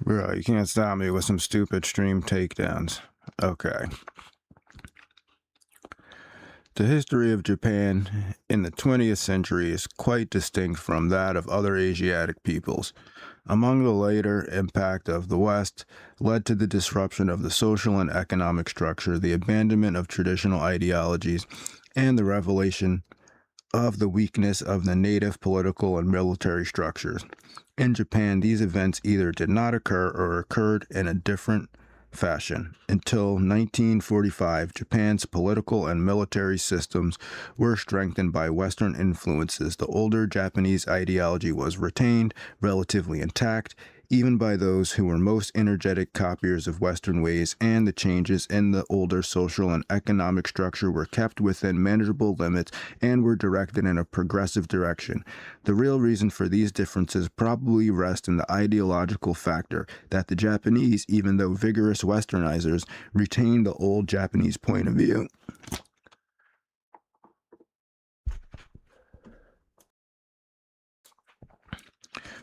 Bro, you can't stop me with some stupid stream takedowns. Okay. The history of Japan in the 20th century is quite distinct from that of other Asiatic peoples. Among the later impact of the West led to the disruption of the social and economic structure, the abandonment of traditional ideologies, and the revelation of the weakness of the native political and military structures. In Japan, these events either did not occur or occurred in a different fashion. Until 1945, Japan's political and military systems were strengthened by Western influences. The older Japanese ideology was retained, relatively intact, even by those who were most energetic copiers of Western ways, and the changes in the older social and economic structure were kept within manageable limits and were directed in a progressive direction. The real reason for these differences probably rests in the ideological factor that the Japanese, even though vigorous Westernizers, retained the old Japanese point of view.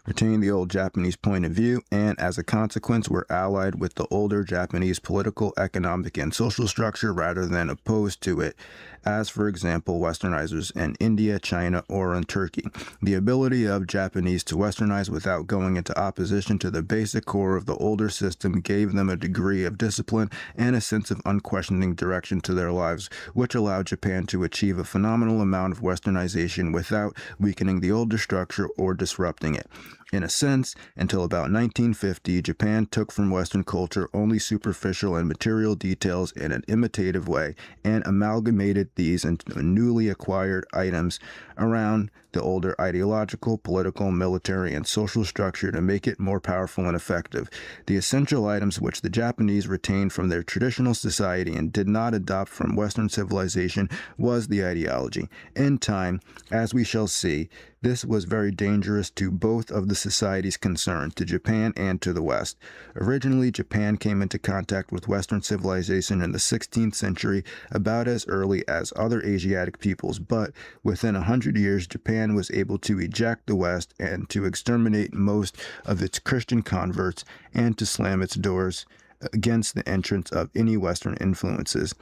Retained the old Japanese point of view, and as a consequence were allied with the older Japanese political, economic, and social structure rather than opposed to it, as for example Westernizers in India, China, or in Turkey. The ability of Japanese to Westernize without going into opposition to the basic core of the older system gave them a degree of discipline and a sense of unquestioning direction to their lives, which allowed Japan to achieve a phenomenal amount of Westernization without weakening the older structure or disrupting it. In a sense, until about 1950, Japan took from Western culture only superficial and material details in an imitative way and amalgamated these into newly acquired items around the older ideological, political, military, and social structure to make it more powerful and effective. The essential items which the Japanese retained from their traditional society and did not adopt from Western civilization was the ideology. In time, as we shall see, this was very dangerous to both of the societies concerned, to Japan and to the West. Originally, Japan came into contact with Western civilization in the 16th century, about as early as other Asiatic peoples, but within 100 years, Japan was able to eject the West and to exterminate most of its Christian converts and to slam its doors against the entrance of any Western influences.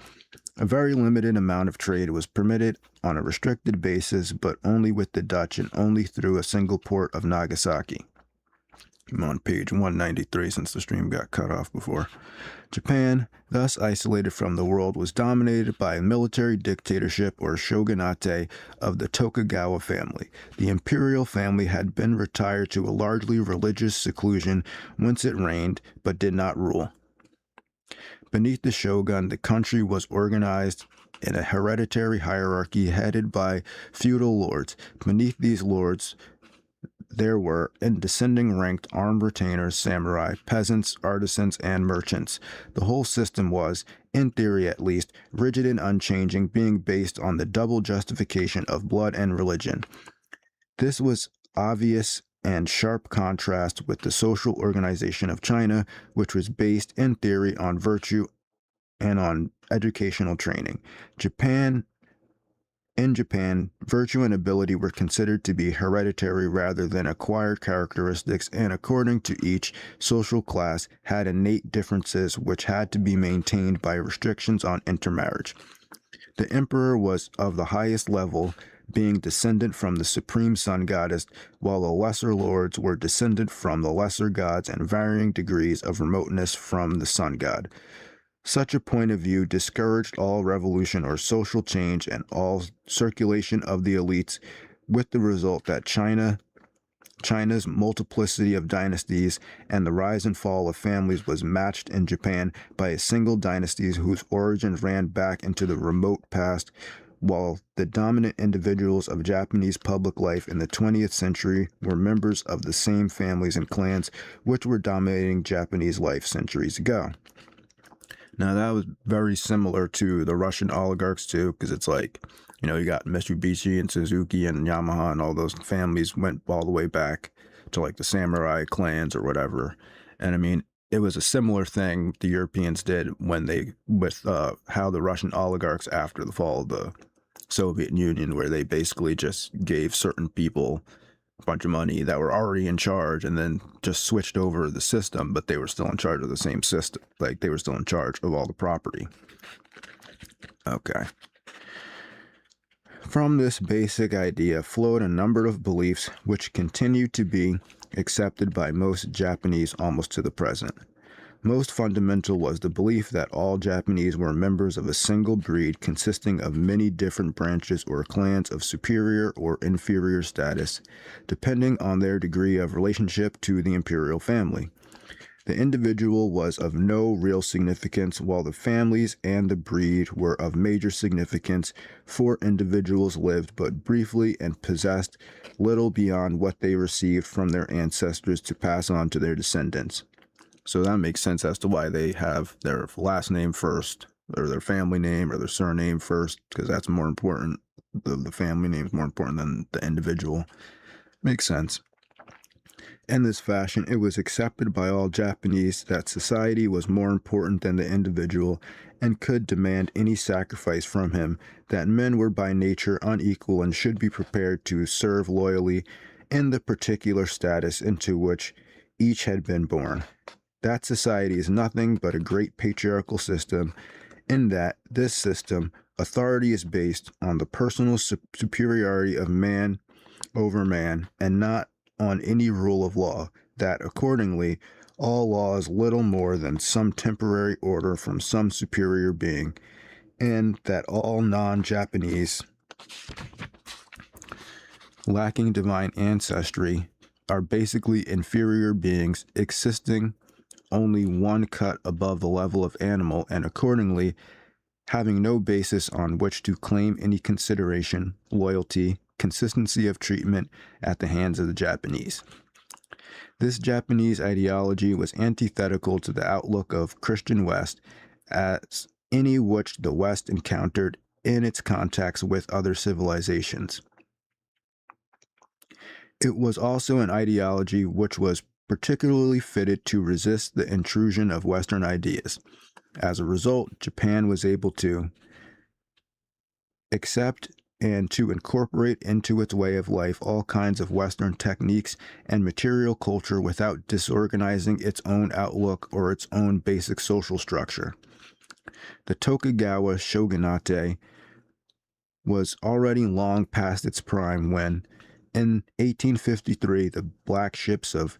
A very limited amount of trade was permitted on a restricted basis, but only with the Dutch and only through a single port of Nagasaki. I'm on page 193 since the stream got cut off before. Japan, thus isolated from the world, was dominated by a military dictatorship or shogunate of the Tokugawa family. The imperial family had been retired to a largely religious seclusion whence it reigned, but did not rule. Beneath the shogun, the country was organized in a hereditary hierarchy headed by feudal lords. Beneath these lords, there were, in descending rank, armed retainers, samurai, peasants, artisans, and merchants. The whole system was, in theory at least, rigid and unchanging, being based on the double justification of blood and religion. This was obvious and sharp contrast with the social organization of China, which was based in theory on virtue and on educational training. In Japan, virtue and ability were considered to be hereditary rather than acquired characteristics, and according to each social class had innate differences which had to be maintained by restrictions on intermarriage. The emperor was of the highest level, being descendant from the supreme sun goddess, while the lesser lords were descended from the lesser gods and varying degrees of remoteness from the sun god. Such a point of view discouraged all revolution or social change and all circulation of the elites, with the result that China's multiplicity of dynasties and the rise and fall of families was matched in Japan by a single dynasty whose origins ran back into the remote past, while the dominant individuals of Japanese public life in the 20th century were members of the same families and clans which were dominating Japanese life centuries ago. Now, that was very similar to the Russian oligarchs, too, because it's like, you got Mitsubishi and Suzuki and Yamaha and all those families went all the way back to like the samurai clans or whatever. And I mean, it was a similar thing the Europeans did with how the Russian oligarchs after the fall of the Soviet Union, where they basically just gave certain people a bunch of money that were already in charge and then just switched over the system, but they were still in charge of the same system. Like, they were still in charge of all the property. Okay. From this basic idea flowed a number of beliefs which continue to be accepted by most Japanese almost to the present. Most fundamental was the belief that all Japanese were members of a single breed consisting of many different branches or clans of superior or inferior status, depending on their degree of relationship to the imperial family. The individual was of no real significance, while the families and the breed were of major significance, for individuals lived but briefly and possessed little beyond what they received from their ancestors to pass on to their descendants. So that makes sense as to why they have their last name first, or their family name or their surname first, because that's more important. The family name is more important than the individual. Makes sense. In this fashion, it was accepted by all Japanese that society was more important than the individual and could demand any sacrifice from him, that men were by nature unequal and should be prepared to serve loyally in the particular status into which each had been born. That society is nothing but a great patriarchal system, in that this system, authority is based on the personal superiority of man over man, and not on any rule of law, that accordingly all law is little more than some temporary order from some superior being, and that all non-Japanese lacking divine ancestry are basically inferior beings existing only one cut above the level of animal, and accordingly having no basis on which to claim any consideration, loyalty, consistency of treatment at the hands of the Japanese. This Japanese ideology was antithetical to the outlook of Christian West as any which the West encountered in its contacts with other civilizations. It was also an ideology which was particularly fitted to resist the intrusion of Western ideas. As a result, Japan was able to accept and to incorporate into its way of life all kinds of Western techniques and material culture without disorganizing its own outlook or its own basic social structure. The Tokugawa shogunate was already long past its prime when, in 1853, the black ships of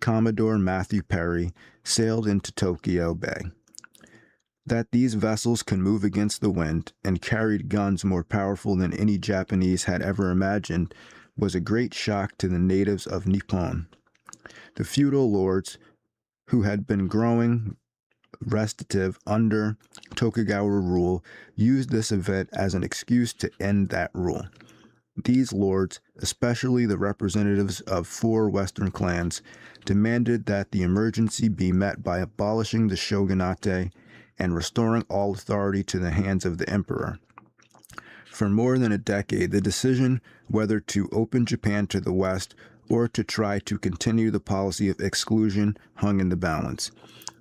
Commodore Matthew Perry sailed into Tokyo Bay. That these vessels could move against the wind and carried guns more powerful than any Japanese had ever imagined was a great shock to the natives of Nippon. The feudal lords, who had been growing restive under Tokugawa rule, used this event as an excuse to end that rule. These lords, especially the representatives of 4 Western clans, demanded that the emergency be met by abolishing the shogunate and restoring all authority to the hands of the emperor. For more than a decade, the decision whether to open Japan to the West or to try to continue the policy of exclusion hung in the balance.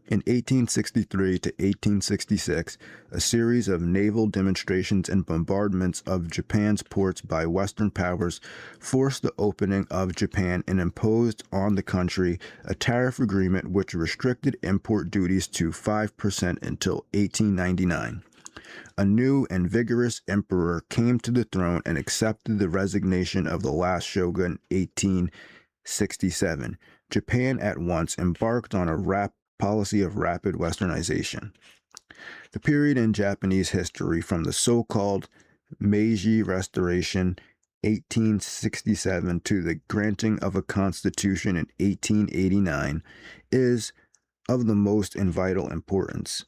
In 1863 to 1866, a series of naval demonstrations and bombardments of Japan's ports by Western powers forced the opening of Japan and imposed on the country a tariff agreement which restricted import duties to 5% until 1899. A new and vigorous emperor came to the throne and accepted the resignation of the last shogun in 1867. Japan at once embarked on a policy of rapid westernization. The period in Japanese history from the so-called Meiji Restoration 1867 to the granting of a constitution in 1889 is of the most and vital importance.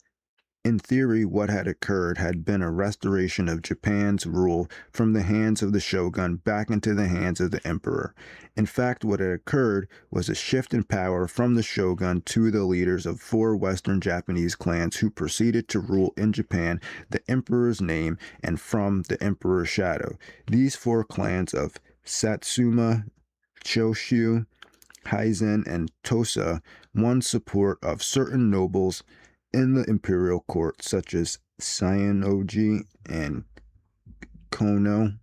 In theory, what had occurred had been a restoration of Japan's rule from the hands of the shogun back into the hands of the emperor. In fact, what had occurred was a shift in power from the shogun to the leaders of 4 Western Japanese clans who proceeded to rule in Japan the emperor's name and from the emperor's shadow. These 4 clans of Satsuma, Choshu, Hizen, and Tosa won support of certain nobles in the imperial court, such as Saionoji and Kono,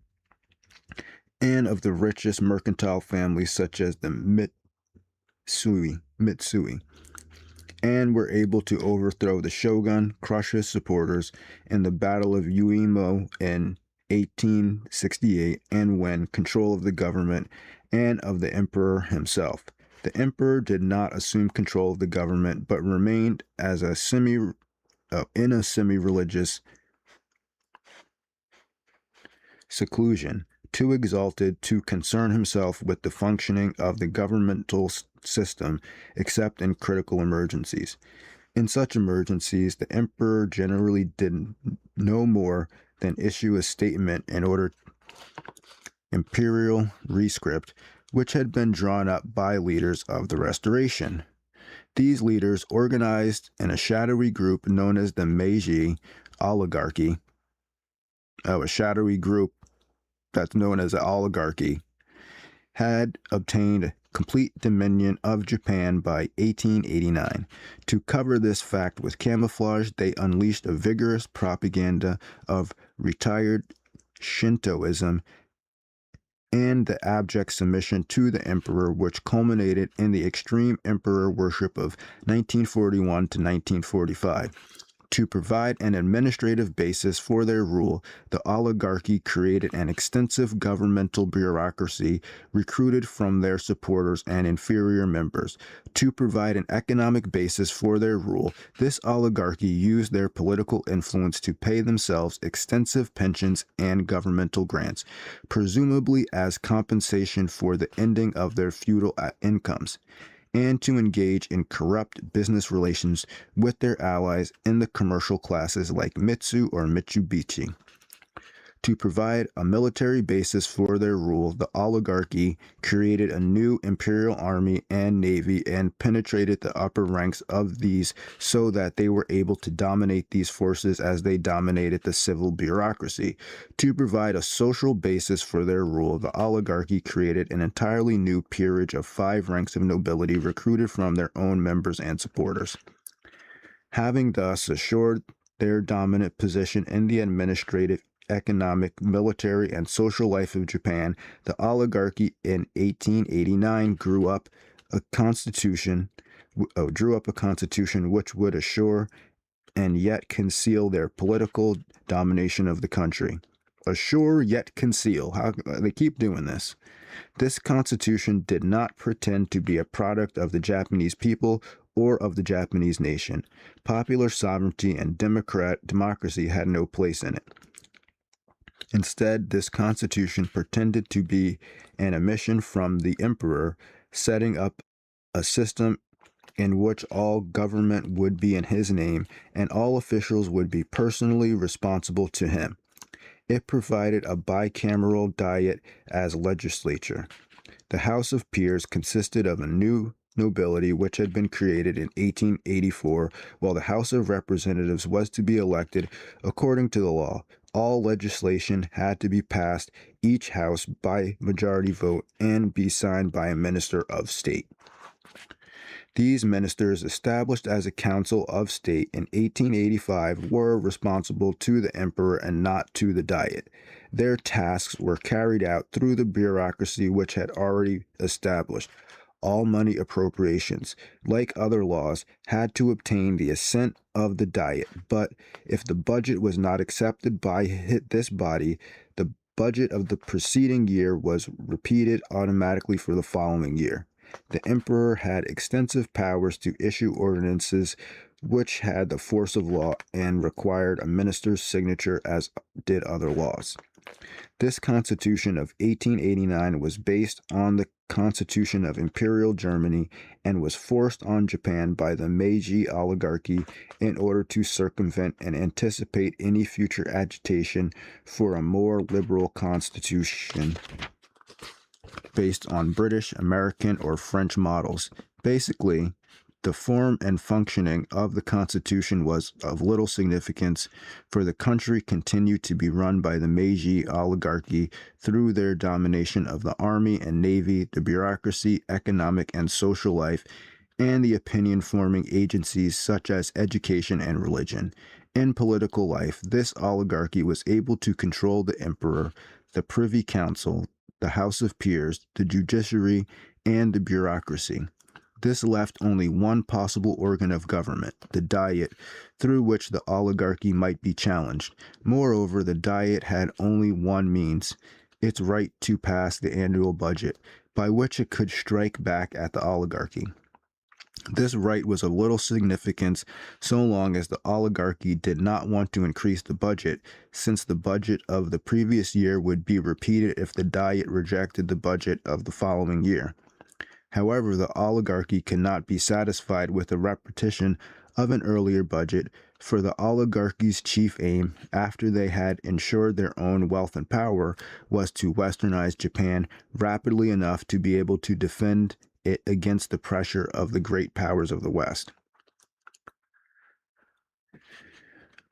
and of the richest mercantile families such as the Mitsui, and were able to overthrow the shogun, crush his supporters in the Battle of Uemo in 1868, and win control of the government and of the emperor himself. The emperor did not assume control of the government, but remained as a in a semi-religious seclusion, too exalted to concern himself with the functioning of the governmental system except in critical emergencies. In such emergencies, the emperor generally did no more than issue a statement in order imperial rescript, which had been drawn up by leaders of the Restoration. These leaders, organized in a shadowy group known as the Meiji oligarchy, a shadowy group that's known as an oligarchy, had obtained complete dominion of Japan by 1889. To cover this fact with camouflage, they unleashed a vigorous propaganda of retired Shintoism and the abject submission to the emperor, which culminated in the extreme emperor worship of 1941 to 1945. To provide an administrative basis for their rule, the oligarchy created an extensive governmental bureaucracy recruited from their supporters and inferior members. To provide an economic basis for their rule, this oligarchy used their political influence to pay themselves extensive pensions and governmental grants, presumably as compensation for the ending of their feudal incomes, and to engage in corrupt business relations with their allies in the commercial classes like Mitsu or Mitsubishi. To provide a military basis for their rule, the oligarchy created a new imperial army and navy and penetrated the upper ranks of these so that they were able to dominate these forces as they dominated the civil bureaucracy. To provide a social basis for their rule, the oligarchy created an entirely new peerage of 5 ranks of nobility recruited from their own members and supporters. Having thus assured their dominant position in the administrative, economic, military, and social life of Japan, the oligarchy in 1889 drew up a constitution which would assure and yet conceal their political domination of the country. Assure yet conceal. How they keep doing this. This constitution did not pretend to be a product of the Japanese people or of the Japanese nation. Popular sovereignty and democracy had no place in it. Instead, this constitution pretended to be an emission from the emperor, setting up a system in which all government would be in his name and all officials would be personally responsible to him. It provided a bicameral diet as legislature. The House of Peers consisted of a new nobility which had been created in 1884, while the House of Representatives was to be elected according to the law. All legislation had to be passed each house by majority vote and be signed by a minister of state. These ministers, established as a council of state in 1885, were responsible to the emperor and not to the diet. Their tasks were carried out through the bureaucracy which had already established. All money appropriations, like other laws, had to obtain the assent of the diet, but if the budget was not accepted by this body, the budget of the preceding year was repeated automatically for the following year. The emperor had extensive powers to issue ordinances which had the force of law and required a minister's signature as did other laws. This Constitution of 1889 was based on the Constitution of Imperial Germany and was forced on Japan by the Meiji oligarchy in order to circumvent and anticipate any future agitation for a more liberal constitution based on British, American, or French models. Basically, the form and functioning of the Constitution was of little significance, for the country continued to be run by the Meiji oligarchy through their domination of the army and navy, the bureaucracy, economic and social life, and the opinion-forming agencies such as education and religion. In political life, this oligarchy was able to control the emperor, the Privy Council, the House of Peers, the judiciary, and the bureaucracy. This left only one possible organ of government, the Diet, through which the oligarchy might be challenged. Moreover, the Diet had only one means, its right to pass the annual budget, by which it could strike back at the oligarchy. This right was of little significance so long as the oligarchy did not want to increase the budget, since the budget of the previous year would be repeated if the Diet rejected the budget of the following year. However, the oligarchy cannot be satisfied with a repetition of an earlier budget, for the oligarchy's chief aim, after they had ensured their own wealth and power, was to westernize Japan rapidly enough to be able to defend it against the pressure of the great powers of the West.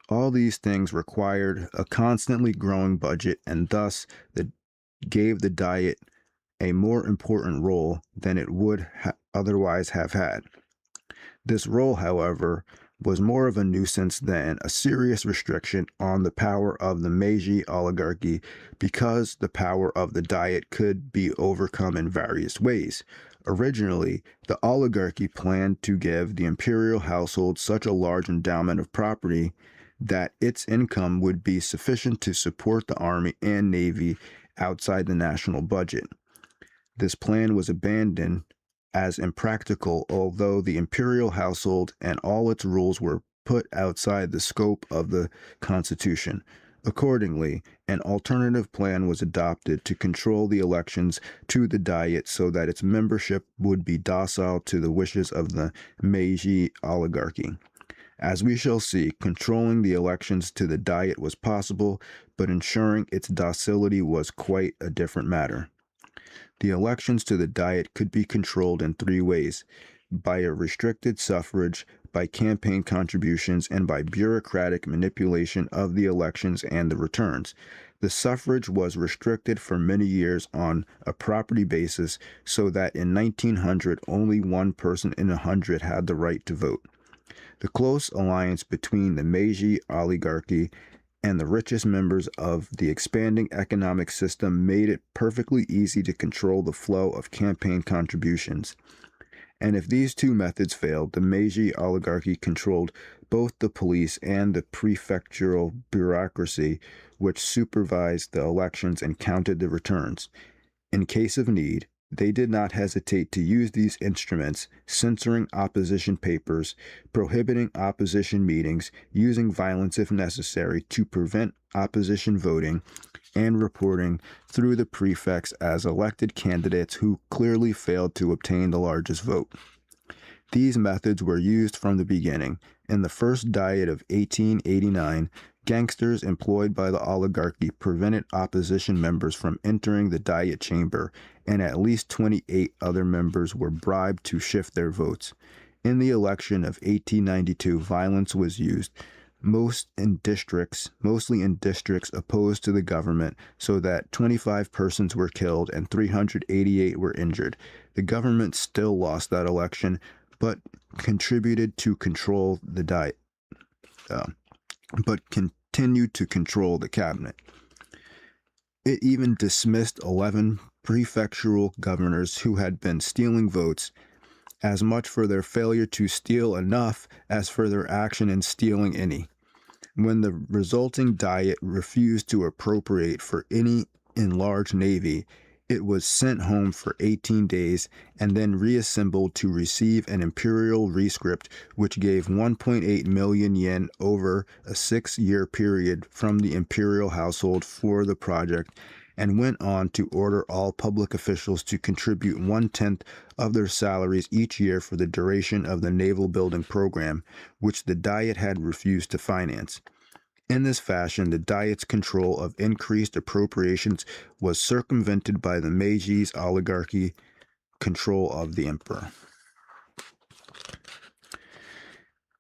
All these things required a constantly growing budget, and thus gave the Diet a more important role than it would otherwise have had. This role, however, was more of a nuisance than a serious restriction on the power of the Meiji oligarchy, because the power of the Diet could be overcome in various ways. Originally, the oligarchy planned to give the imperial household such a large endowment of property that its income would be sufficient to support the army and navy outside the national budget. This plan was abandoned as impractical, although the imperial household and all its rules were put outside the scope of the Constitution. Accordingly, an alternative plan was adopted to control the elections to the Diet so that its membership would be docile to the wishes of the Meiji oligarchy. As we shall see, controlling the elections to the Diet was possible, but ensuring its docility was quite a different matter. The elections to the Diet could be controlled in three ways: by a restricted suffrage, by campaign contributions, and by bureaucratic manipulation of the elections and the returns. The suffrage was restricted for many years on a property basis, so that in 1900 only 1 person in 100 had the right to vote. The close alliance between the Meiji oligarchy and the richest members of the expanding economic system made it perfectly easy to control the flow of campaign contributions. And if these two methods failed, the Meiji oligarchy controlled both the police and the prefectural bureaucracy, which supervised the elections and counted the returns. In case of need, they did not hesitate to use these instruments, censoring opposition papers, prohibiting opposition meetings, using violence if necessary to prevent opposition voting, and reporting through the prefects as elected candidates who clearly failed to obtain the largest vote. These methods were used from the beginning. In the first Diet of 1889, gangsters employed by the oligarchy prevented opposition members from entering the Diet chamber, and at least 28 other members were bribed to shift their votes. In the election of 1892, violence was used, mostly in districts opposed to the government, so that 25 persons were killed and 388 were injured. The government still lost that election, but continued to control the cabinet. It even dismissed 11 prefectural governors who had been stealing votes, as much for their failure to steal enough as for their action in stealing any. When the resulting Diet refused to appropriate for any enlarged navy, it was sent home for 18 days and then reassembled to receive an imperial rescript which gave 1.8 million yen over a 6-year period from the imperial household for the project, and went on to order all public officials to contribute 1/10 of their salaries each year for the duration of the naval building program, which the Diet had refused to finance. In this fashion, the Diet's control of increased appropriations was circumvented by the Meiji's oligarchy control of the emperor.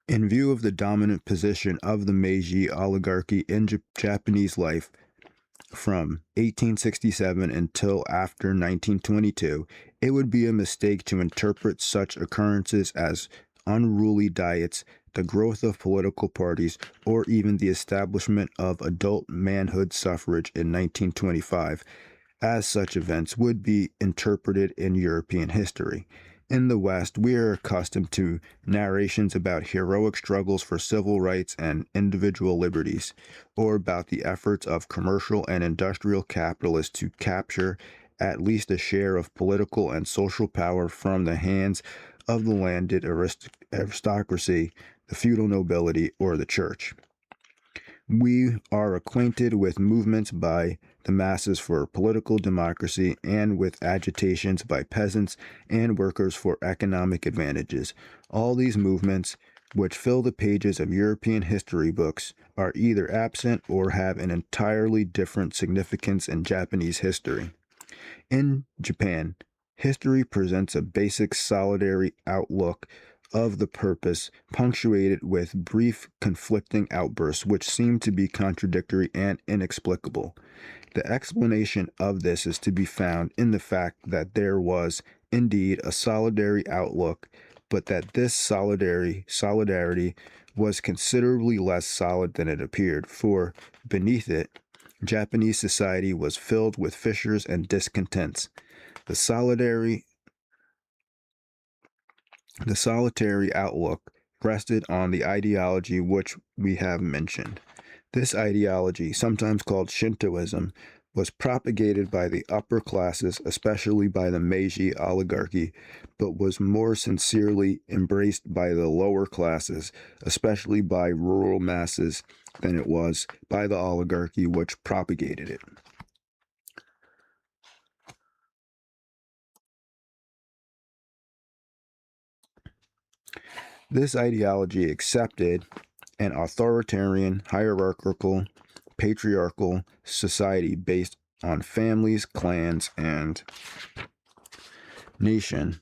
In view of the dominant position of the Meiji oligarchy in Japanese life from 1867 until after 1922, it would be a mistake to interpret such occurrences as unruly diets, the growth of political parties, or even the establishment of adult manhood suffrage in 1925 as such events would be interpreted in European history. In the West, we are accustomed to narrations about heroic struggles for civil rights and individual liberties, or about the efforts of commercial and industrial capitalists to capture at least a share of political and social power from the hands of the landed aristocracy, the feudal nobility, or the church. We are acquainted with movements by the masses for political democracy and with agitations by peasants and workers for economic advantages. All these movements, which fill the pages of European history books, are either absent or have an entirely different significance in Japanese history. In Japan, history presents a basic solitary outlook of the purpose, punctuated with brief conflicting outbursts which seem to be contradictory and inexplicable. The explanation of this is to be found in the fact that there was indeed a solitary outlook, but that this solidarity was considerably less solid than it appeared, for beneath it, Japanese society was filled with fissures and discontents. The solitary outlook rested on the ideology which we have mentioned. This ideology, sometimes called Shintoism, was propagated by the upper classes, especially by the Meiji oligarchy, but was more sincerely embraced by the lower classes, especially by rural masses, than it was by the oligarchy which propagated it. This ideology accepted an authoritarian, hierarchical, patriarchal society based on families, clans, and nation,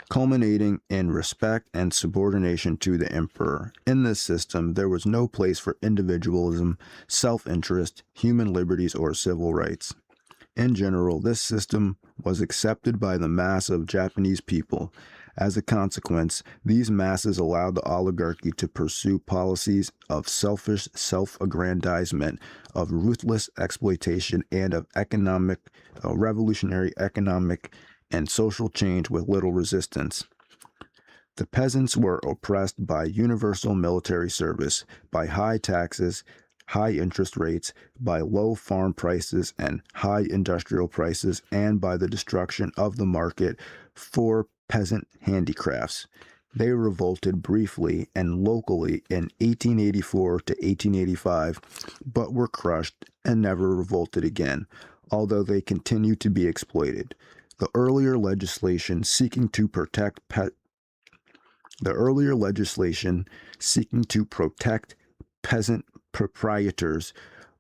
culminating in respect and subordination to the emperor. In this system, there was no place for individualism, self-interest, human liberties, or civil rights. In general, this system was accepted by the mass of Japanese people. As a consequence, these masses allowed the oligarchy to pursue policies of selfish self-aggrandizement, of ruthless exploitation, and of revolutionary economic and social change with little resistance. The peasants were oppressed by universal military service, by high taxes, high interest rates, by low farm prices and high industrial prices, and by the destruction of the market for peasant handicrafts. They revolted briefly and locally in 1884 to 1885, but were crushed and never revolted again, although they continued to be exploited. The earlier legislation seeking to protect peasant proprietors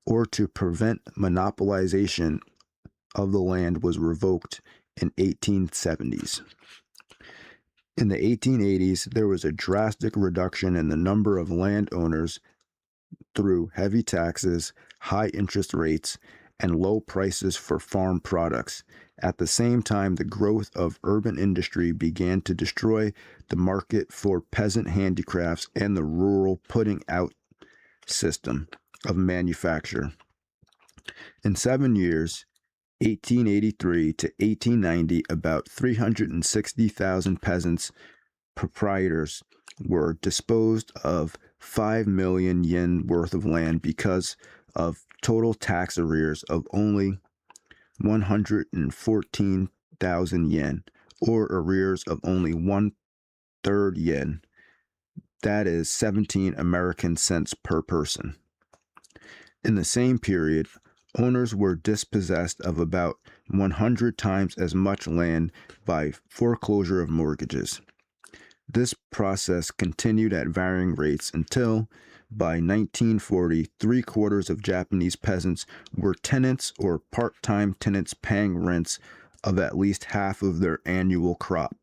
or to prevent monopolization of the land was revoked in 1870s. In the 1880s, there was a drastic reduction in the number of landowners through heavy taxes, high interest rates, and low prices for farm products. At the same time, the growth of urban industry began to destroy the market for peasant handicrafts and the rural putting out system of manufacture. In 7 years, 1883 to 1890, about 360,000 peasants proprietors were disposed of 5 million yen worth of land because of total tax arrears of only 114,000 yen, or arrears of only 1/3 yen. That is 17 American cents per person. In the same period, owners were dispossessed of about 100 times as much land by foreclosure of mortgages. This process continued at varying rates until, by 1940, 3/4 of Japanese peasants were tenants or part-time tenants paying rents of at least half of their annual crop.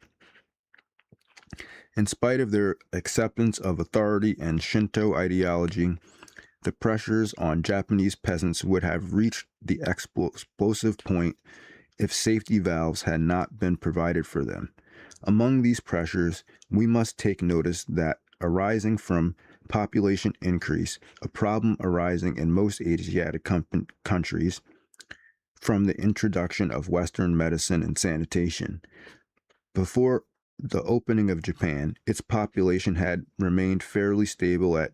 In spite of their acceptance of authority and Shinto ideology, the pressures on Japanese peasants would have reached the explosive point if safety valves had not been provided for them. Among these pressures, we must take notice that arising from population increase, a problem arising in most Asiatic countries, from the introduction of Western medicine and sanitation. Before the opening of Japan, its population had remained fairly stable at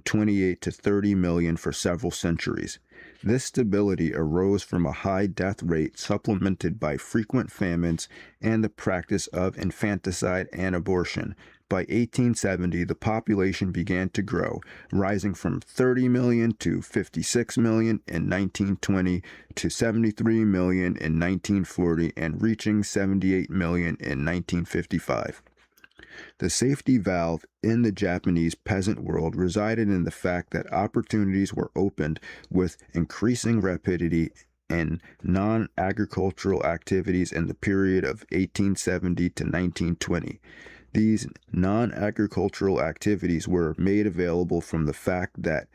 28 to 30 million for several centuries. This stability arose from a high death rate supplemented by frequent famines and the practice of infanticide and abortion. By 1870, the population began to grow, rising from 30 million to 56 million in 1920 to 73 million in 1940 and reaching 78 million in 1955. The safety valve in the Japanese peasant world resided in the fact that opportunities were opened with increasing rapidity in non-agricultural activities in the period of 1870 to 1920. These non-agricultural activities were made available from the fact that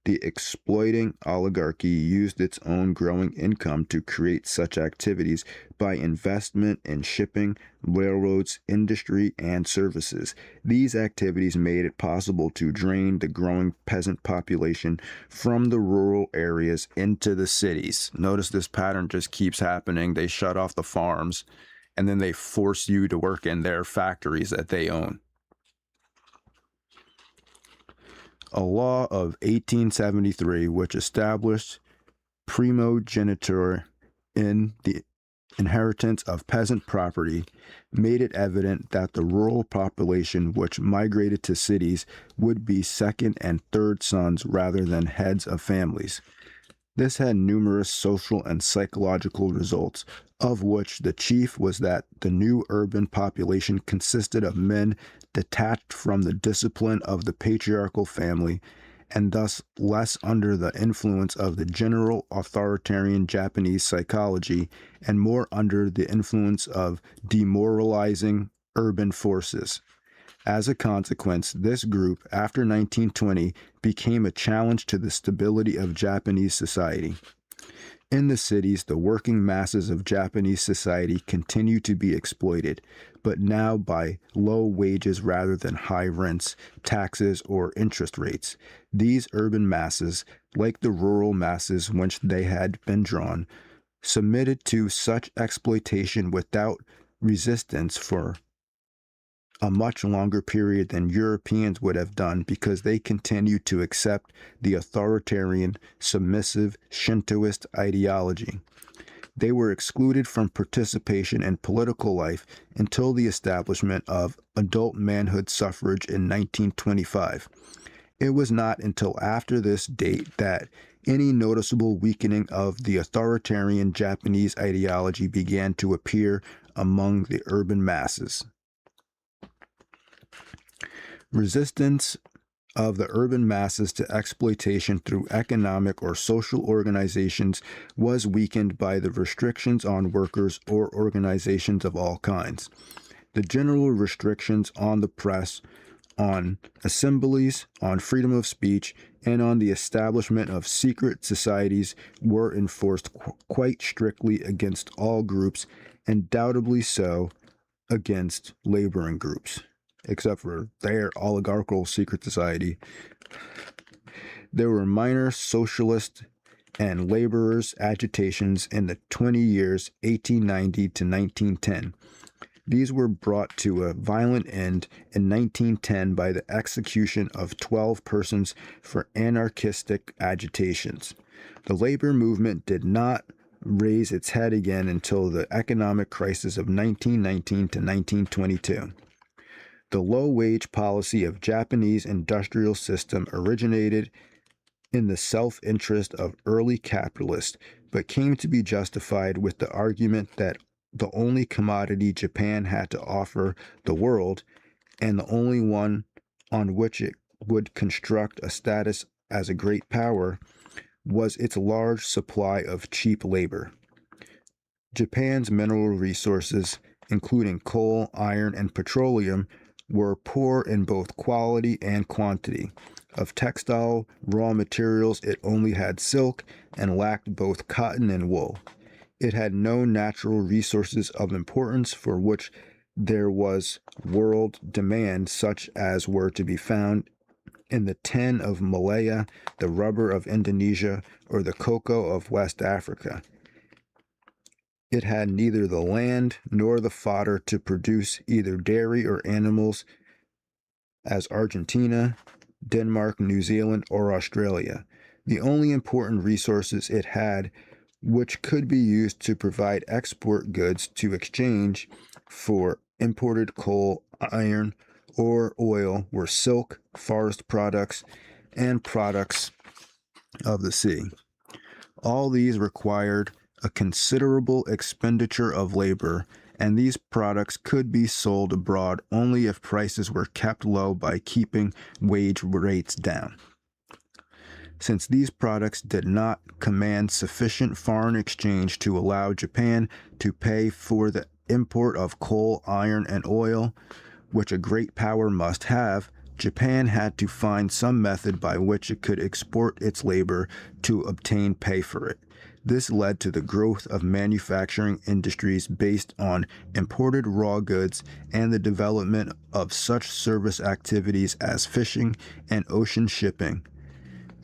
the exploiting oligarchy used its own growing income to create such activities by investment in shipping, railroads, industry, and services. These activities made it possible to drain the growing peasant population from the rural areas into the cities. Notice this pattern just keeps happening. They shut off the farms, and then they force you to work in their factories that they own. A law of 1873, which established primogeniture in the inheritance of peasant property, made it evident that the rural population which migrated to cities would be second and third sons rather than heads of families. This had numerous social and psychological results, of which the chief was that the new urban population consisted of men detached from the discipline of the patriarchal family, and thus less under the influence of the general authoritarian Japanese psychology and more under the influence of demoralizing urban forces. As a consequence, this group, after 1920, became a challenge to the stability of Japanese society. In the cities, the working masses of Japanese society continue to be exploited, but now by low wages rather than high rents, taxes, or interest rates. These urban masses, like the rural masses whence they had been drawn, submitted to such exploitation without resistance for a much longer period than Europeans would have done because they continued to accept the authoritarian, submissive Shintoist ideology. They were excluded from participation in political life until the establishment of adult manhood suffrage in 1925. It was not until after this date that any noticeable weakening of the authoritarian Japanese ideology began to appear among the urban masses. Resistance of the urban masses to exploitation through economic or social organizations was weakened by the restrictions on workers or organizations of all kinds. The general restrictions on the press, on assemblies, on freedom of speech, and on the establishment of secret societies were enforced quite strictly against all groups, and doubly so against laboring groups. Except for their oligarchical secret society. There were minor socialist and laborers' agitations in the 20 years 1890 to 1910. These were brought to a violent end in 1910 by the execution of 12 persons for anarchistic agitations. The labor movement did not raise its head again until the economic crisis of 1919 to 1922. The low-wage policy of Japanese industrial system originated in the self-interest of early capitalists, but came to be justified with the argument that the only commodity Japan had to offer the world, and the only one on which it would construct a status as a great power, was its large supply of cheap labor. Japan's mineral resources, including coal, iron, and petroleum, were poor in both quality and quantity. Of textile raw materials, it only had silk and lacked both cotton and wool. It had no natural resources of importance for which there was world demand, such as were to be found in the tin of Malaya, the rubber of Indonesia, or the cocoa of West Africa. It had neither the land nor the fodder to produce either dairy or animals as Argentina, Denmark, New Zealand, or Australia. The only important resources it had, which could be used to provide export goods to exchange for imported coal, iron, or oil, were silk, forest products, and products of the sea. All these required a considerable expenditure of labor, and these products could be sold abroad only if prices were kept low by keeping wage rates down. Since these products did not command sufficient foreign exchange to allow Japan to pay for the import of coal, iron, and oil, which a great power must have, Japan had to find some method by which it could export its labor to obtain pay for it. This led to the growth of manufacturing industries based on imported raw goods and the development of such service activities as fishing and ocean shipping.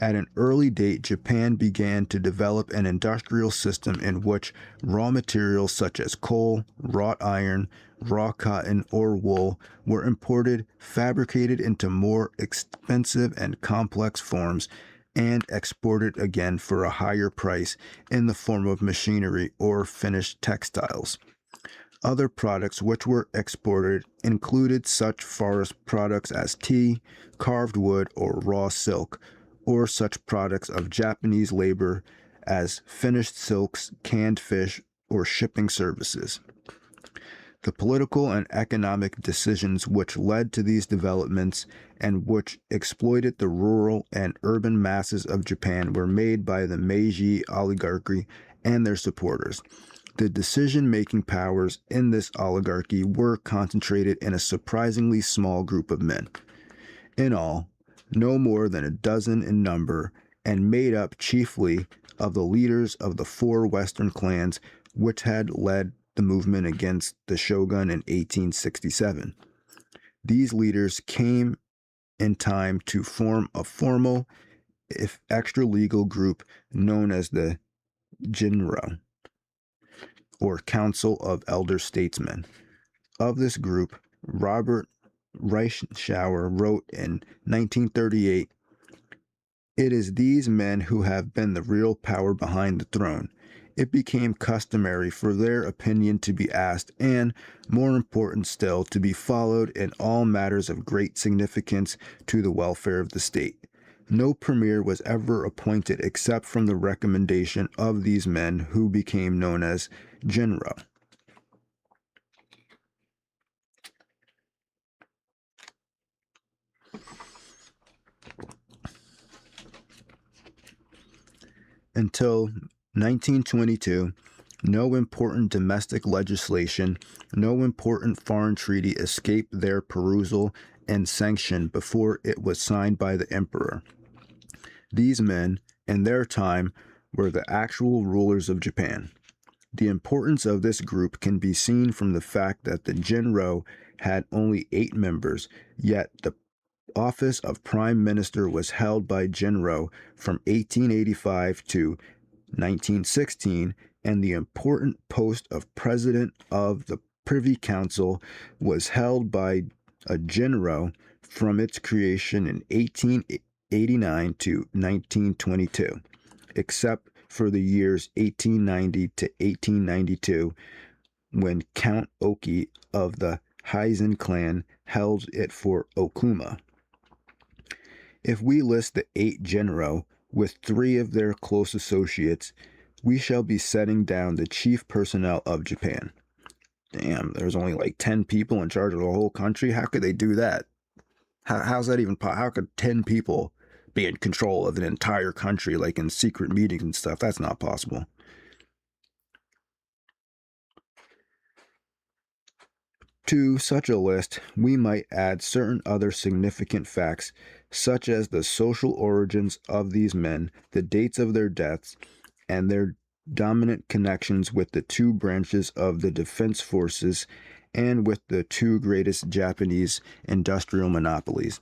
At an early date, Japan began to develop an industrial system in which raw materials such as coal, wrought iron, raw cotton, or wool were imported, fabricated into more expensive and complex forms, and exported again for a higher price in the form of machinery or finished textiles. Other products which were exported included such forest products as tea, carved wood, or raw silk, or such products of Japanese labor as finished silks, canned fish, or shipping services. The political and economic decisions which led to these developments and which exploited the rural and urban masses of Japan were made by the Meiji oligarchy and their supporters. The decision-making powers in this oligarchy were concentrated in a surprisingly small group of men. In all, no more than a dozen in number, and made up chiefly of the leaders of the four Western clans which had led the movement against the shogun in 1867. These leaders came in time to form a formal, if extra-legal group known as the Jinro, or Council of Elder Statesmen. Of this group, Robert Reischauer wrote in 1938, "It is these men who have been the real power behind the throne. It became customary for their opinion to be asked, and, more important still, to be followed in all matters of great significance to the welfare of the state. No premier was ever appointed except from the recommendation of these men who became known as Jinro." Until 1922, no important domestic legislation, no important foreign treaty escaped their perusal and sanction before it was signed by the emperor. These men, in their time, were the actual rulers of Japan. The importance of this group can be seen from the fact that the Jinro had only 8 members, yet the office of Prime Minister was held by Jinro from 1885 to 1916, and the important post of President of the Privy Council was held by a Jinro from its creation in 1889 to 1922, except for the years 1890 to 1892, when Count Oki of the Heisen clan held it for Okuma. If we list the 8 Jinro with 3 of their close associates, we shall be setting down the chief personnel of Japan. Damn, there's only like 10 people in charge of the whole country? How could they do that? How's that even possible? How could 10 people be in control of an entire country, like in secret meetings and stuff? That's not possible. To such a list, we might add certain other significant facts, such as the social origins of these men, the dates of their deaths, and their dominant connections with the 2 branches of the defense forces and with the 2 greatest Japanese industrial monopolies.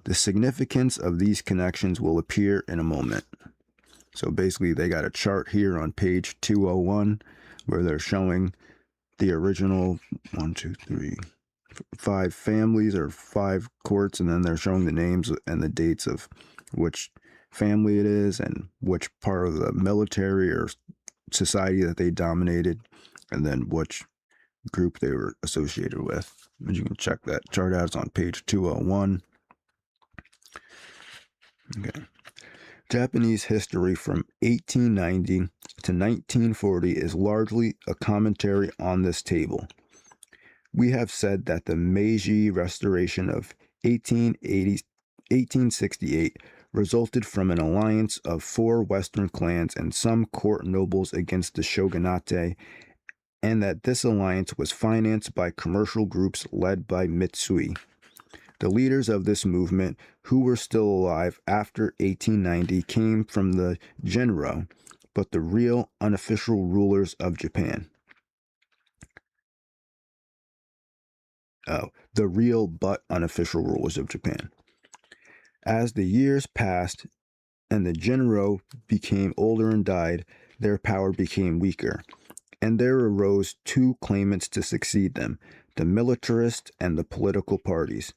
The significance of these connections will appear in a moment. So basically, they got a chart here on page 201 where they're showing the original 5 families or 5 courts, and then they're showing the names and the dates of which family it is and which part of the military or society that they dominated, and then which group they were associated with. And you can check that chart out. It's on page 201. Okay. Japanese history from 1890 to 1940 is largely a commentary on this table. We have said that the Meiji Restoration of 1868 resulted from an alliance of 4 Western clans and some court nobles against the shogunate, and that this alliance was financed by commercial groups led by Mitsui. The leaders of this movement, who were still alive after 1890, came from the Genro, but the real unofficial rulers of Japan. The real but unofficial rulers of Japan. As the years passed and the Genro became older and died, their power became weaker, and there arose 2 claimants to succeed them, the militarists and the political parties.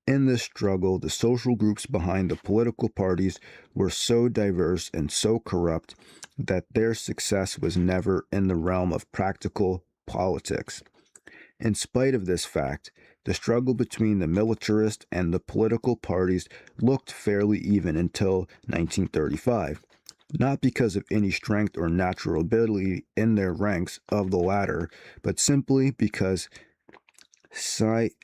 In this struggle, the social groups behind the political parties were so diverse and so corrupt that their success was never in the realm of practical politics. In spite of this fact, the struggle between the militarist and the political parties looked fairly even until 1935, not because of any strength or natural ability in their ranks of the latter, but simply because Sayoniji,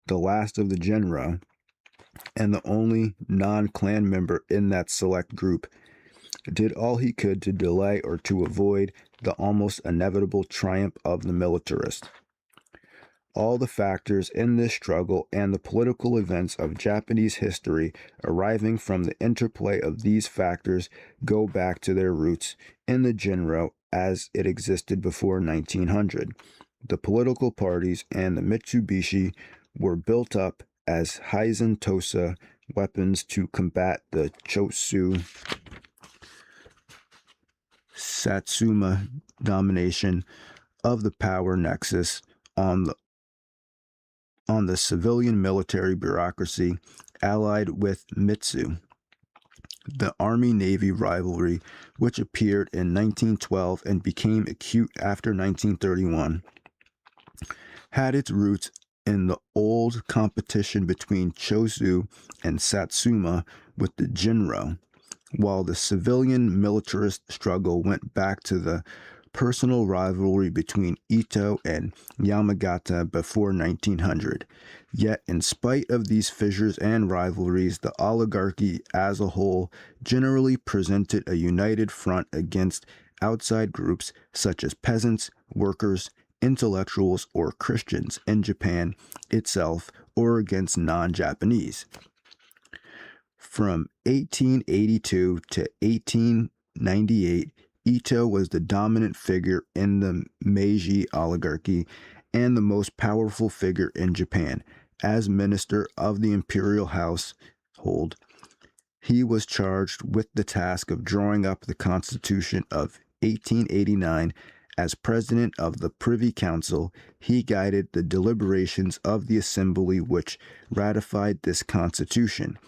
the last of the Genro, and the only non-clan member in that select group, did all he could to delay or to avoid the almost inevitable triumph of the militarist. All the factors in this struggle and the political events of Japanese history arriving from the interplay of these factors go back to their roots in the Genro as it existed before 1900. The political parties and the Mitsubishi were built up as Heizen Tosa weapons to combat the Choshu Satsuma domination of the power nexus on the civilian military bureaucracy allied with Mitsu. The Army-Navy rivalry, which appeared in 1912 and became acute after 1931, had its roots in the old competition between Choshu and Satsuma with the Genro, while the civilian militarist struggle went back to the personal rivalry between Ito and Yamagata before 1900. Yet, in spite of these fissures and rivalries, the oligarchy as a whole generally presented a united front against outside groups such as peasants, workers, intellectuals, or Christians in Japan itself, or against non-Japanese. From 1882 to 1898, Ito was the dominant figure in the Meiji oligarchy and the most powerful figure in Japan. As minister of the imperial household, he was charged with the task of drawing up the Constitution of 1889. As president of the Privy Council, he guided the deliberations of the assembly which ratified this constitution.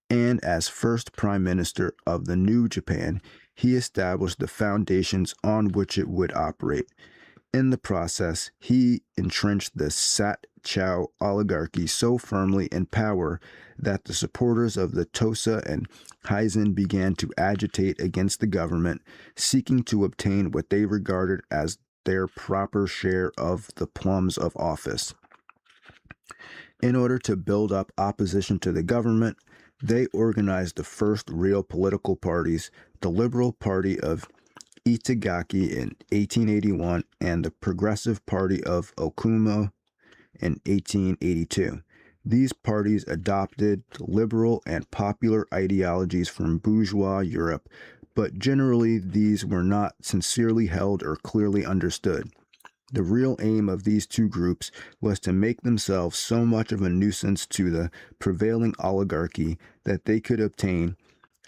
And as first prime minister of the new Japan, he established the foundations on which it would operate. In the process, he entrenched the Sat-Chow oligarchy so firmly in power that the supporters of the Tosa and Heizen began to agitate against the government, seeking to obtain what they regarded as their proper share of the plums of office. In order to build up opposition to the government, they organized the first real political parties, the Liberal Party of Itagaki in 1881 and the Progressive Party of Okumo in 1882. These parties adopted liberal and popular ideologies from bourgeois Europe, but generally these were not sincerely held or clearly understood. The real aim of these two groups was to make themselves so much of a nuisance to the prevailing oligarchy that they could obtain,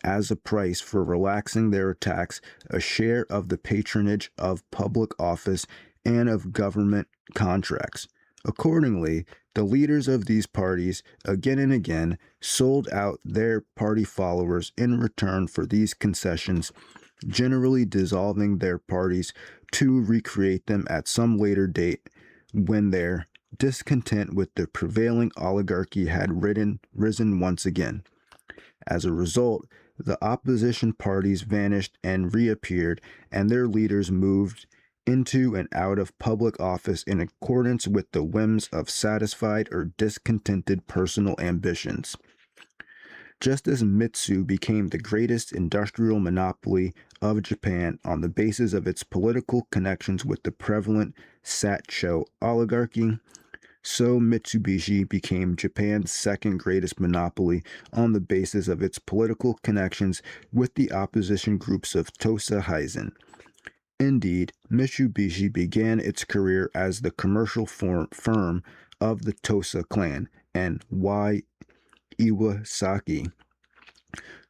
as a price for relaxing their attacks, a share of the patronage of public office and of government contracts. Accordingly, the leaders of these parties again and again sold out their party followers in return for these concessions, generally dissolving their parties to recreate them at some later date when their discontent with the prevailing oligarchy had risen once again. As a result, the opposition parties vanished and reappeared, and their leaders moved into and out of public office in accordance with the whims of satisfied or discontented personal ambitions. Just as Mitsu became the greatest industrial monopoly of Japan on the basis of its political connections with the prevalent Sacho oligarchy, so Mitsubishi became Japan's second greatest monopoly on the basis of its political connections with the opposition groups of Tosa Hizen. Indeed, Mitsubishi began its career as the commercial firm of the Tosa clan and Y. Iwasaki,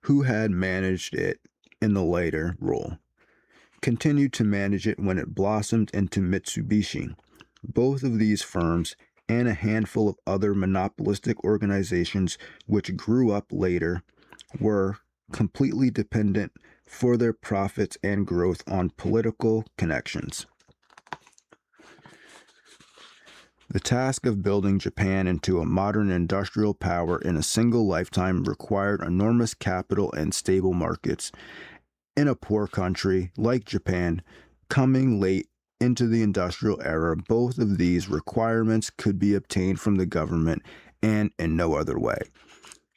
who had managed it in the later role, continued to manage it when it blossomed into Mitsubishi. Both of these firms and a handful of other monopolistic organizations which grew up later were completely dependent for their profits and growth on political connections. The task of building Japan into a modern industrial power in a single lifetime required enormous capital and stable markets. In a poor country like Japan, coming late into the industrial era, both of these requirements could be obtained from the government and in no other way.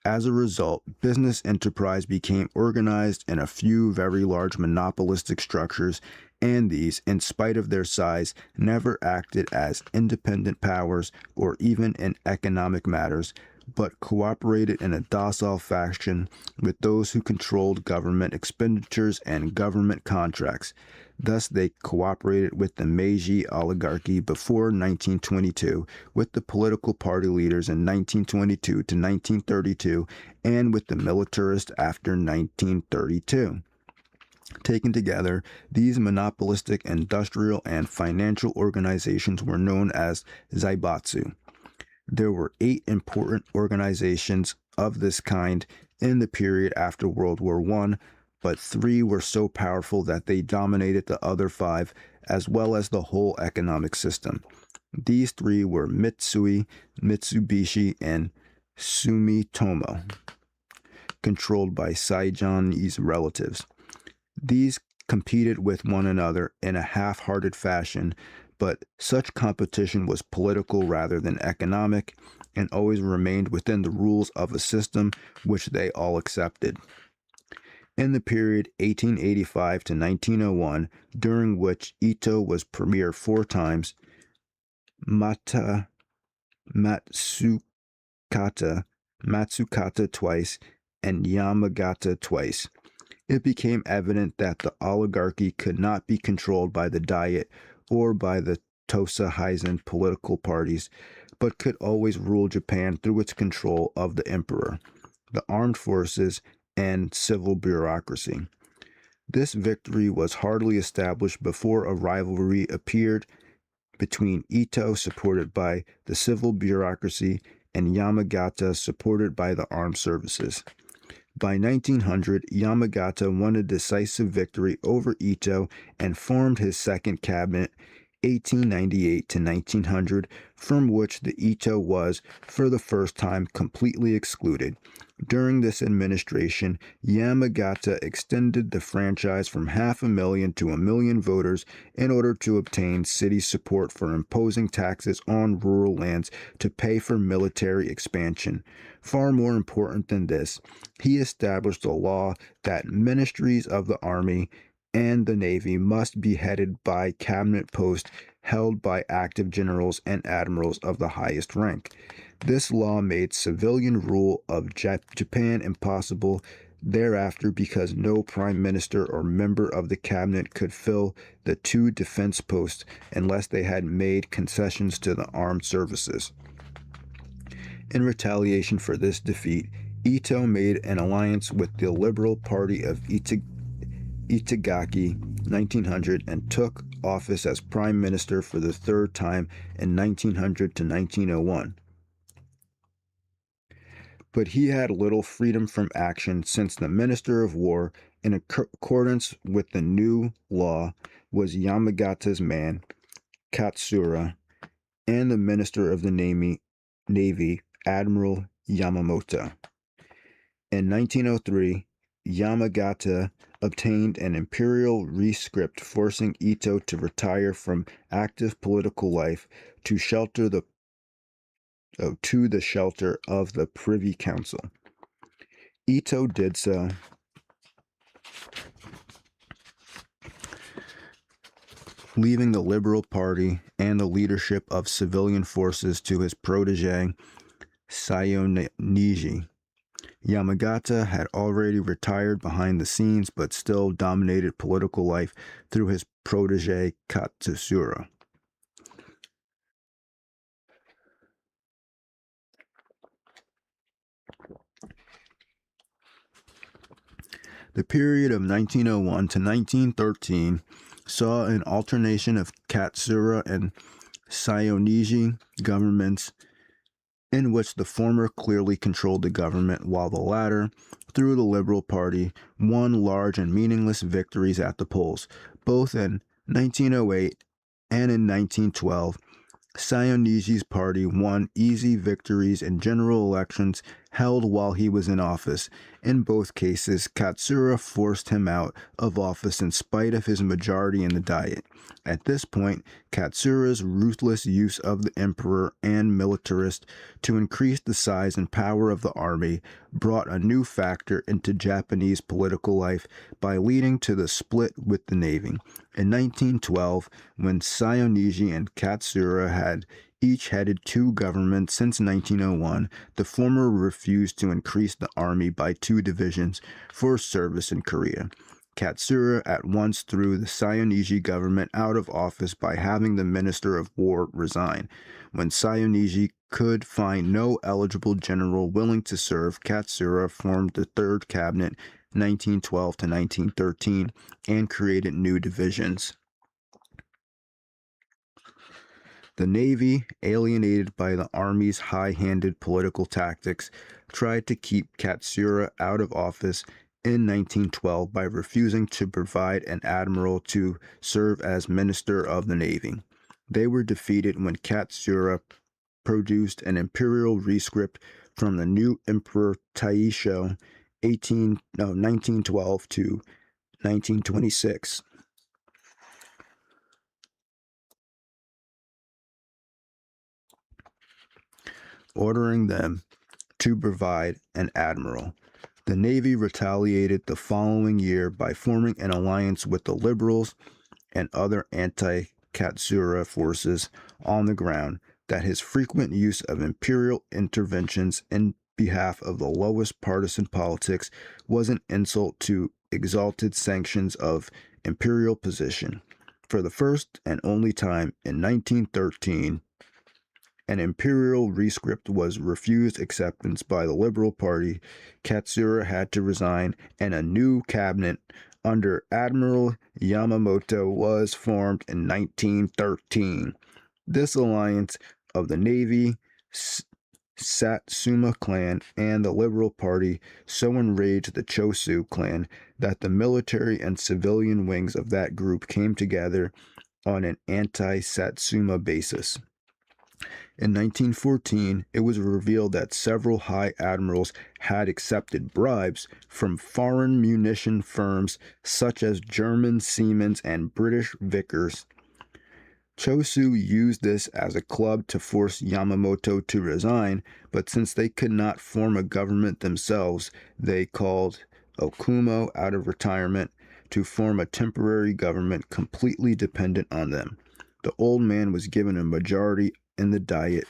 As a result, business enterprise became organized in a few very large monopolistic structures, and these, in spite of their size, never acted as independent powers or even in economic matters, but cooperated in a docile fashion with those who controlled government expenditures and government contracts. Thus, they cooperated with the Meiji oligarchy before 1922, with the political party leaders in 1922 to 1932, and with the militarists after 1932. Taken together, these monopolistic industrial and financial organizations were known as zaibatsu. There were 8 important organizations of this kind in the period after World War I, but 3 were so powerful that they dominated the other 5, as well as the whole economic system. These 3 were Mitsui, Mitsubishi, and Sumitomo, controlled by Saijonese relatives. These competed with one another in a half-hearted fashion, but such competition was political rather than economic, and always remained within the rules of a system which they all accepted. In the period 1885 to 1901, during which Ito was premier 4 times, Matsukata twice, and Yamagata twice, it became evident that the oligarchy could not be controlled by the Diet or by the Tosa Hizen political parties, but could always rule Japan through its control of the emperor, the armed forces, and civil bureaucracy. This victory was hardly established before a rivalry appeared between Ito, supported by the civil bureaucracy, and Yamagata, supported by the armed services. By 1900, Yamagata won a decisive victory over Ito and formed his second cabinet, 1898 to 1900, from which the Ito was, for the first time, completely excluded. During this administration, Yamagata extended the franchise from 500,000 to 1 million voters in order to obtain city support for imposing taxes on rural lands to pay for military expansion. Far more important than this, he established a law that ministries of the army and the navy must be headed by cabinet posts held by active generals and admirals of the highest rank. This law made civilian rule of Japan impossible thereafter because no prime minister or member of the cabinet could fill the 2 defense posts unless they had made concessions to the armed services. In retaliation for this defeat, Ito made an alliance with the Liberal Party of Itagaki 1900 and took office as prime minister for the third time in 1900 to 1901. But he had little freedom from action since the Minister of War, in accordance with the new law, was Yamagata's man, Katsura, and the Minister of the Navy, Admiral Yamamoto. In 1903, Yamagata obtained an imperial rescript forcing Ito to retire from active political life to the shelter of the Privy Council. Ito did so, leaving the Liberal Party and the leadership of civilian forces to his protege, Sayoniji. Yamagata had already retired behind the scenes but still dominated political life through his protege, Katsura. The period of 1901 to 1913 saw an alternation of Katsura and Sayoniji governments, in which the former clearly controlled the government, while the latter, through the Liberal Party, won large and meaningless victories at the polls. Both in 1908 and in 1912, Sayoniji's party won easy victories in general elections held while he was in office. In both cases, Katsura forced him out of office in spite of his majority in the Diet. At this point, Katsura's ruthless use of the emperor and militarist to increase the size and power of the army brought a new factor into Japanese political life by leading to the split with the navy. In 1912, when Sayoniji and Katsura had each headed two governments since 1901, the former refused to increase the army by 2 divisions for service in Korea. Katsura at once threw the Sayoniji government out of office by having the Minister of War resign. When Sayoniji could find no eligible general willing to serve, Katsura formed the Third Cabinet 1912 to 1913 and created new divisions. The Navy, alienated by the Army's high-handed political tactics, tried to keep Katsura out of office in 1912 by refusing to provide an admiral to serve as Minister of the Navy. They were defeated when Katsura produced an imperial rescript from the new Emperor Taisho 1912 to 1926. Ordering them to provide an admiral. The Navy retaliated the following year by forming an alliance with the Liberals and other anti-Katsura forces on the ground that his frequent use of imperial interventions in behalf of the lowest partisan politics was an insult to exalted sanctions of imperial position. For the first and only time in 1913, an imperial rescript was refused acceptance by the Liberal Party. Katsura had to resign, and a new cabinet under Admiral Yamamoto was formed in 1913. This alliance of the Navy, Satsuma clan, and the Liberal Party so enraged the Chosu clan that the military and civilian wings of that group came together on an anti-Satsuma basis. In 1914, it was revealed that several high admirals had accepted bribes from foreign munition firms such as German Siemens and British Vickers. Chosu used this as a club to force Yamamoto to resign, but since they could not form a government themselves, they called Okumo out of retirement to form a temporary government completely dependent on them. The old man was given a majority in the Diet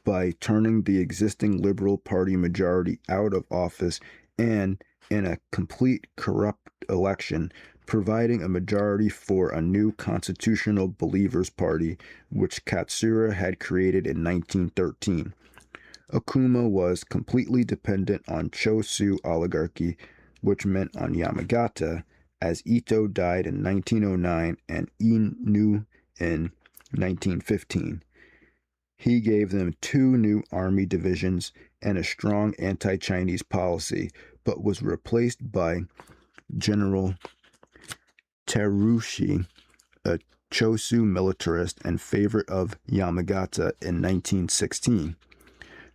by turning the existing Liberal Party majority out of office and, in a complete corrupt election, providing a majority for a new Constitutional Believers Party, which Katsura had created in 1913. Okuma was completely dependent on Chosu oligarchy, which meant on Yamagata, as Ito died in 1909 and Inu in 1915. He gave them 2 new army divisions and a strong anti-Chinese policy, but was replaced by General Terushi, a Chosu militarist and favorite of Yamagata, in 1916.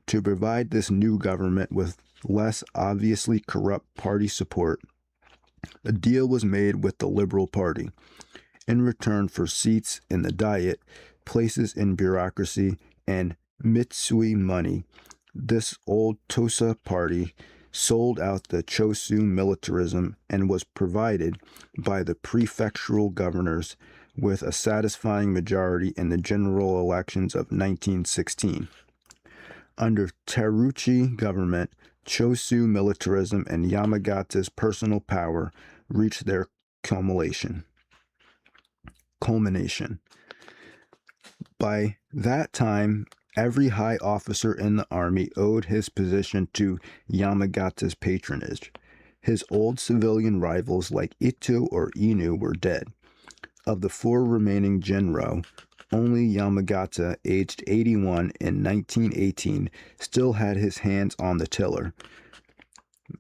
To provide this new government with less obviously corrupt party support, a deal was made with the Liberal Party. In return for seats in the Diet, places in bureaucracy, and Mitsui money, this old Tosa party sold out the Chosu militarism and was provided by the prefectural governors with a satisfying majority in the general elections of 1916. Under Teruchi government, Chosu militarism and Yamagata's personal power reached their culmination. By that time, every high officer in the army owed his position to Yamagata's patronage. His old civilian rivals like Ito or Inu were dead. Of the 4 remaining genro, only Yamagata, aged 81 in 1918, still had his hands on the tiller.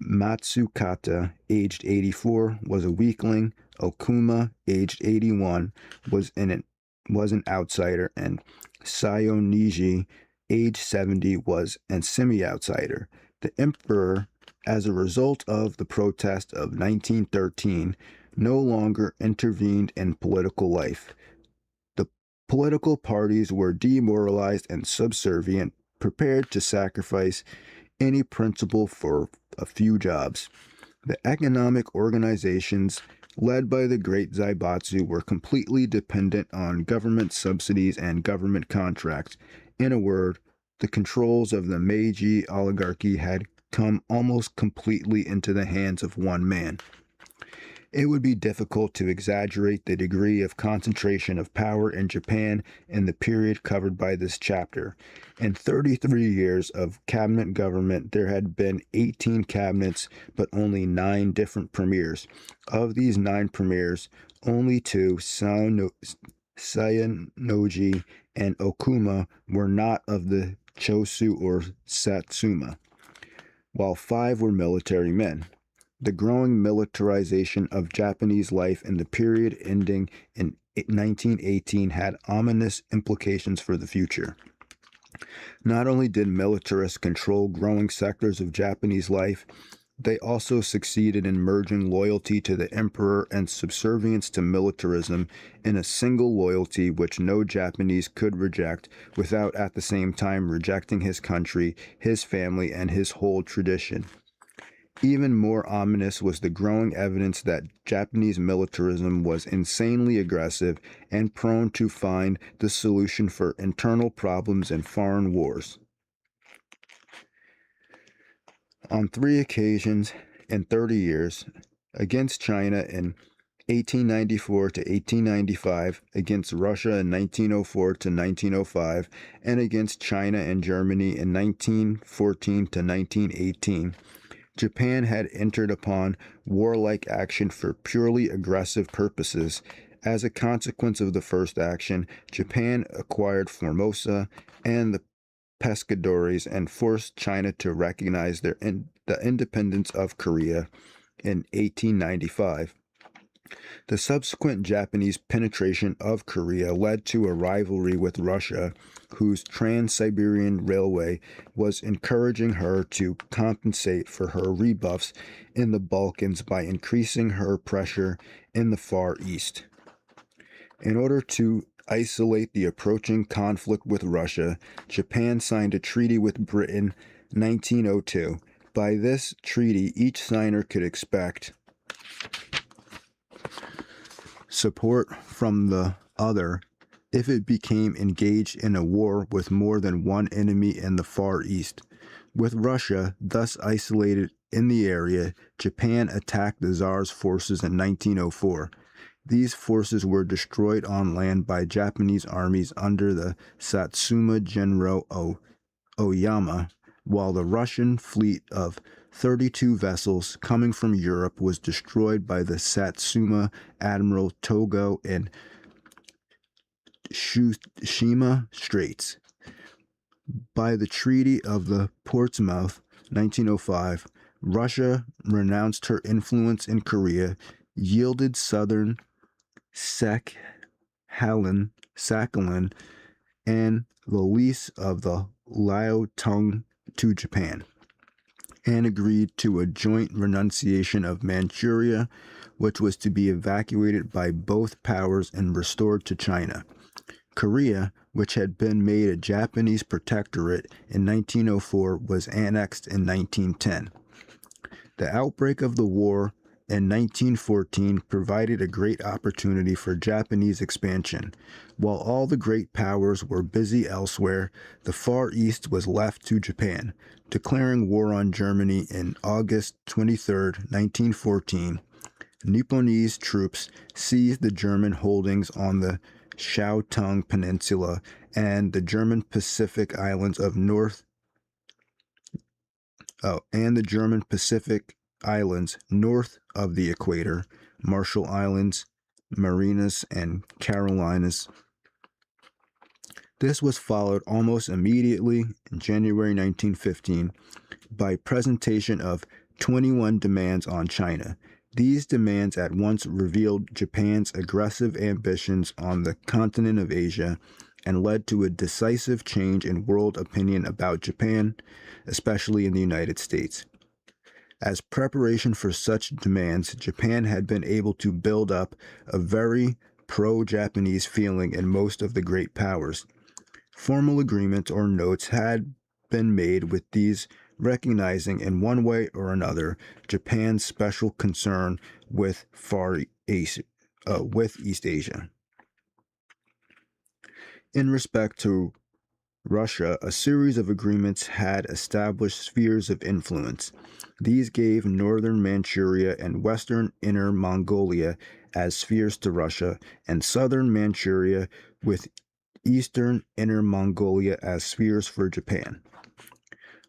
Matsukata, aged 84, was a weakling. Okuma, aged 81, was an outsider, and Sayoniji, aged 70, was a semi-outsider. The emperor, as a result of the protest of 1913, no longer intervened in political life. The political parties were demoralized and subservient, prepared to sacrifice any principle for a few jobs. The economic organizations led by the great Zaibatsu were completely dependent on government subsidies and government contracts. In a word, the controls of the Meiji oligarchy had come almost completely into the hands of one man. It would be difficult to exaggerate the degree of concentration of power in Japan in the period covered by this chapter. In 33 years of cabinet government, there had been 18 cabinets, but only 9 different premiers. Of these 9 premiers, only 2, Sayanoji and Okuma, were not of the Chosu or Satsuma, while 5 were military men. The growing militarization of Japanese life in the period ending in 1918 had ominous implications for the future. Not only did militarists control growing sectors of Japanese life, they also succeeded in merging loyalty to the emperor and subservience to militarism in a single loyalty which no Japanese could reject without at the same time rejecting his country, his family, and his whole tradition. Even more ominous was the growing evidence that Japanese militarism was insanely aggressive and prone to find the solution for internal problems in foreign wars. On 3 occasions in 30 years, against China in 1894 to 1895, against Russia in 1904 to 1905, and against China and Germany in 1914 to 1918, Japan had entered upon warlike action for purely aggressive purposes. As a consequence of the first action, Japan acquired Formosa and the Pescadores and forced China to recognize the independence of Korea in 1895. The subsequent Japanese penetration of Korea led to a rivalry with Russia, whose Trans-Siberian Railway was encouraging her to compensate for her rebuffs in the Balkans by increasing her pressure in the Far East. In order to isolate the approaching conflict with Russia, Japan signed a treaty with Britain in 1902. By this treaty, each signer could expect support from the other if it became engaged in a war with more than one enemy in the Far East. With Russia thus isolated in the area, Japan attacked the Tsar's forces in 1904. These forces were destroyed on land by Japanese armies under the Satsuma Genro Oyama. while the Russian fleet of 32 vessels coming from Europe was destroyed by the Satsuma Admiral Togo in Tsushima Straits. By the Treaty of the Portsmouth, 1905, Russia renounced her influence in Korea, yielded southern Sakhalin, and the lease of the Liaotung to Japan, and agreed to a joint renunciation of Manchuria, which was to be evacuated by both powers and restored to China. Korea, which had been made a Japanese protectorate in 1904, was annexed in 1910. The outbreak of the war in 1914 provided a great opportunity for Japanese expansion. While all the great powers were busy elsewhere, the Far East was left to Japan. Declaring war on Germany in August 23, 1914, Nipponese troops seized the German holdings on the Shaotung Peninsula and the German Pacific Islands north of the equator, Marshall Islands, Marianas, and Carolinas. This was followed almost immediately in January 1915 by presentation of 21 demands on China. These demands at once revealed Japan's aggressive ambitions on the continent of Asia and led to a decisive change in world opinion about Japan, especially in the United States. As preparation for such demands, Japan had been able to build up a very pro-Japanese feeling in most of the great powers. Formal agreements or notes had been made with these, recognizing in one way or another Japan's special concern with East Asia. In respect to Russia, a series of agreements had established spheres of influence. These gave northern Manchuria and western Inner Mongolia as spheres to Russia, and southern Manchuria with eastern Inner Mongolia as spheres for Japan.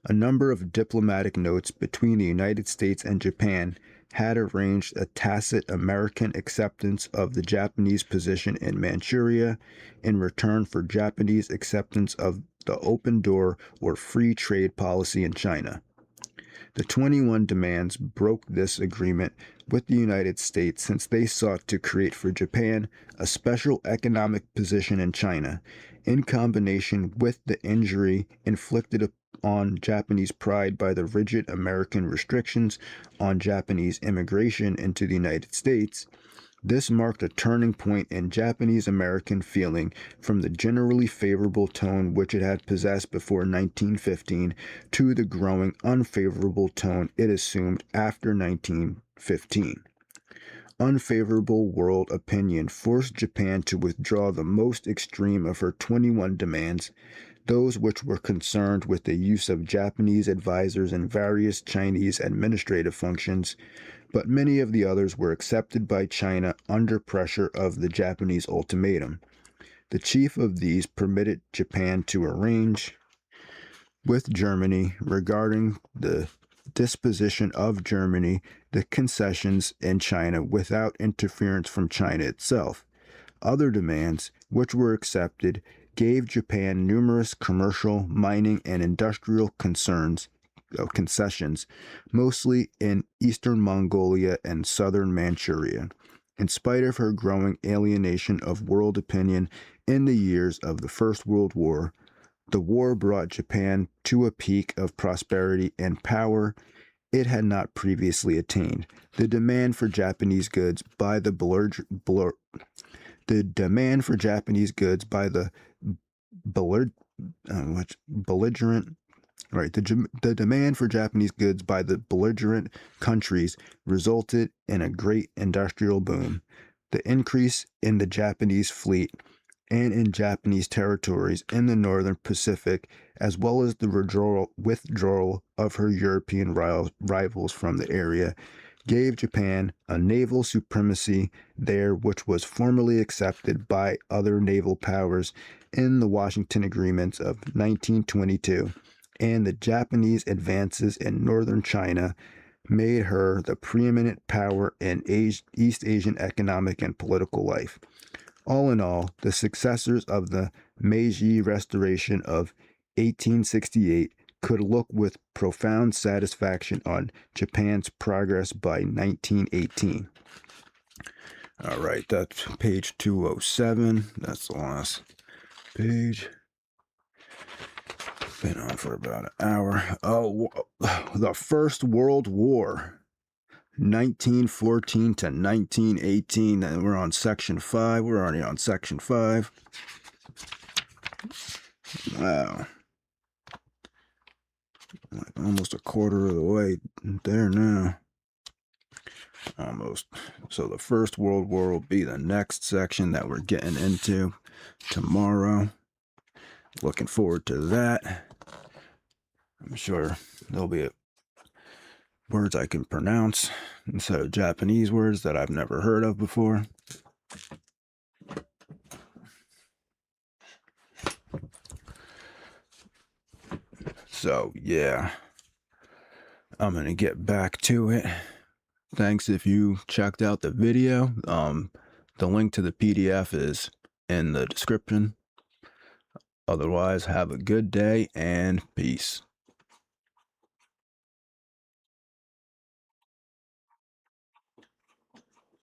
A number of diplomatic notes between the United States and Japan had arranged a tacit American acceptance of the Japanese position in Manchuria in return for Japanese acceptance of the open door or free trade policy in China. The 21 demands broke this agreement with the United States since they sought to create for Japan a special economic position in China, in combination with the injury inflicted on Japanese pride by the rigid American restrictions on Japanese immigration into the United States. This marked a turning point in Japanese-American feeling from the generally favorable tone which it had possessed before 1915 to the growing unfavorable tone it assumed after 1915. Unfavorable world opinion forced Japan to withdraw the most extreme of her 21 demands, those which were concerned with the use of Japanese advisors in various Chinese administrative functions, but many of the others were accepted by China under pressure of the Japanese ultimatum. The chief of these permitted Japan to arrange with Germany regarding the disposition of Germany the concessions in China without interference from China itself. Other demands, which were accepted, gave Japan numerous commercial, mining, and industrial concessions, mostly in eastern Mongolia and southern Manchuria. In spite of her growing alienation of world opinion in the years of the First World War, the war brought Japan to a peak of prosperity and power it had not previously attained. The demand for Japanese goods by the belligerent the demand for Japanese goods by the belligerent countries resulted in a great industrial boom. The increase in the Japanese fleet and in Japanese territories in the northern Pacific, as well as the withdrawal of her European rivals from the area, gave Japan a naval supremacy there which was formally accepted by other naval powers in the Washington Agreements of 1922 and the Japanese advances in northern China made her the preeminent power in East Asian economic and political life. All in all, the successors of the Meiji Restoration of 1868 could look with profound satisfaction on Japan's progress by 1918. All right, that's page 207. That's the last page. Been on for about an hour. Oh, the First World War, 1914 to 1918. And we're on section 5. We're already on section 5. Wow. Like almost a quarter of the way there now. Almost. So the First World War will be the next section that we're getting into tomorrow. Looking forward to that. I'm sure there'll be words I can pronounce instead of Japanese words that I've never heard of before. So yeah, I'm gonna get back to it. Thanks if you checked out the video. The link to the PDF is in the description. Otherwise, have a good day and peace.